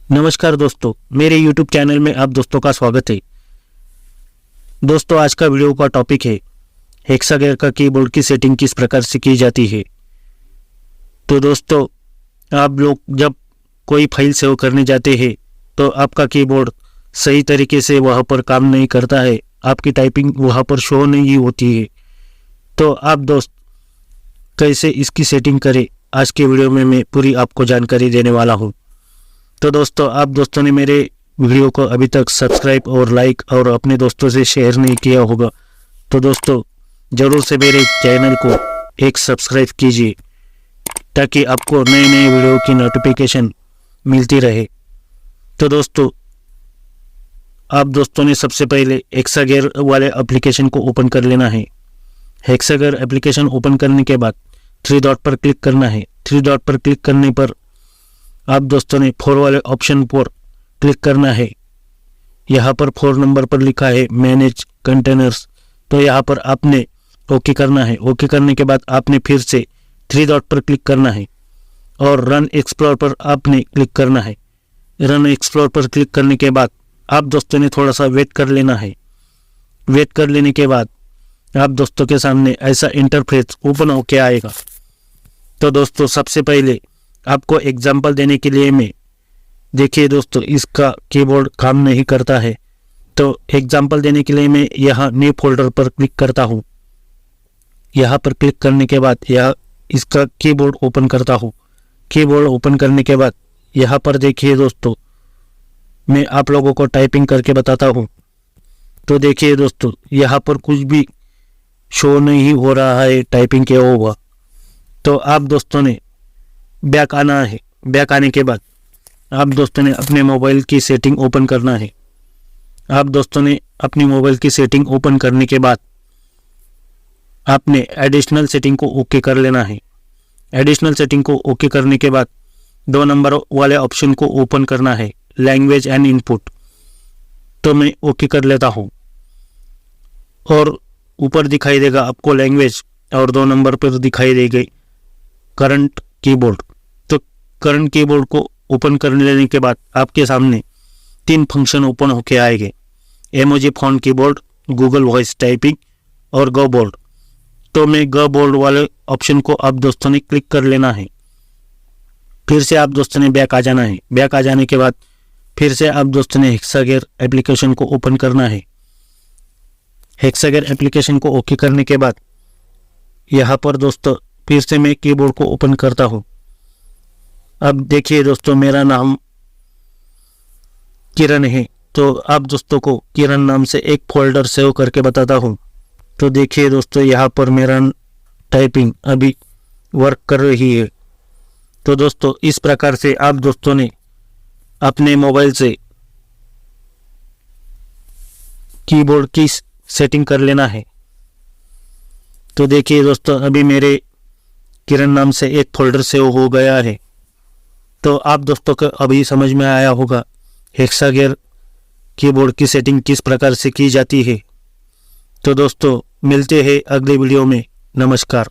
नमस्कार दोस्तों, मेरे YouTube चैनल में आप दोस्तों का स्वागत है। दोस्तों, आज का वीडियो का टॉपिक है हेक्सागेयर का कीबोर्ड की सेटिंग किस प्रकार से की जाती है। तो दोस्तों, आप लोग जब कोई फाइल सेव करने जाते हैं तो आपका कीबोर्ड सही तरीके से वहाँ पर काम नहीं करता है, आपकी टाइपिंग वहाँ पर शो नहीं होती है। तो आप दोस्त कैसे इसकी सेटिंग करें, आज के वीडियो में मैं पूरी आपको जानकारी देने वाला हूँ। तो दोस्तों, आप दोस्तों ने मेरे वीडियो को अभी तक सब्सक्राइब और लाइक और अपने दोस्तों से शेयर नहीं किया होगा तो दोस्तों ज़रूर से मेरे चैनल को एक सब्सक्राइब कीजिए ताकि आपको नए नए वीडियो की नोटिफिकेशन मिलती रहे। तो दोस्तों, आप दोस्तों ने सबसे पहले हेक्सागेयर वाले एप्लीकेशन को ओपन कर लेना है। हेक्सागेयर एप्लीकेशन ओपन करने के बाद 3 डॉट पर क्लिक करना है। 3 डॉट पर क्लिक करने पर आप दोस्तों ने 4 वाले ऑप्शन पर क्लिक करना है। यहाँ पर 4 नंबर पर लिखा है मैनेज कंटेनर्स, तो यहाँ पर आपने ओके करना है। ओके करने के बाद आपने फिर से 3 डॉट पर क्लिक करना है और रन एक्सप्लोर पर आपने क्लिक करना है। रन एक्सप्लोर पर क्लिक करने के बाद आप दोस्तों ने थोड़ा सा वेट कर लेना है। वेट कर लेने के बाद आप दोस्तों के सामने ऐसा इंटरफेस ओपन होके आएगा। तो दोस्तों, सबसे पहले आपको एग्जाम्पल देने के लिए मैं देखिए दोस्तों, इसका कीबोर्ड काम नहीं करता है, तो एग्जाम्पल देने के लिए मैं यहाँ न्यू फोल्डर पर क्लिक करता हूँ। यहाँ पर क्लिक करने के बाद यह इसका कीबोर्ड ओपन करता हूँ। कीबोर्ड ओपन करने के बाद यहाँ पर देखिए दोस्तों, मैं आप लोगों को टाइपिंग करके बताता हूँ। तो देखिए दोस्तों, यहाँ पर कुछ भी शो नहीं हो रहा है टाइपिंग किया हुआ। तो आप दोस्तों ने बैक आना है। बैक आने के बाद आप दोस्तों ने अपने मोबाइल की सेटिंग ओपन करना है। आप दोस्तों ने अपनी मोबाइल की सेटिंग ओपन करने के बाद आपने एडिशनल सेटिंग को ओके कर लेना है। एडिशनल सेटिंग को ओके करने के बाद 2 नंबर वाले ऑप्शन को ओपन करना है, लैंग्वेज एंड इनपुट। तो मैं ओके कर लेता हूँ और ऊपर दिखाई देगा आपको लैंग्वेज और 2 नंबर पर दिखाई देगी करंट कीबोर्ड। तो करंट कीबोर्ड को ओपन कर लेने के बाद आपके सामने 3 फंक्शन ओपन होके आएंगे, emoji font keyboard, Google voice typing और गो बोर्ड। तो मैं गो बोर्ड वाले ऑप्शन को आप दोस्तों ने क्लिक कर लेना है। फिर से आप दोस्तों ने बैक आ जाना है। बैक आ जाने के बाद फिर से आप दोस्तों ने हेक्सागेयर एप्लीकेशन को ओपन करना है। हेक्सागेयर एप्लीकेशन को ओके करने के बाद यहाँ पर दोस्तों फिर से मैं कीबोर्ड को ओपन करता हूँ। अब देखिए दोस्तों, मेरा नाम किरण है, तो आप दोस्तों को किरण नाम से एक फोल्डर सेव करके बताता हूँ। तो देखिए दोस्तों, यहाँ पर मेरा टाइपिंग अभी वर्क कर रही है। तो दोस्तों, इस प्रकार से आप दोस्तों ने अपने मोबाइल से कीबोर्ड की सेटिंग कर लेना है। तो देखिए दोस्तों, अभी मेरे किरण नाम से एक फोल्डर सेव हो गया है। तो आप दोस्तों को अभी समझ में आया होगा हेक्सागेयर कीबोर्ड की सेटिंग किस प्रकार से की जाती है। तो दोस्तों, मिलते हैं अगले वीडियो में। नमस्कार।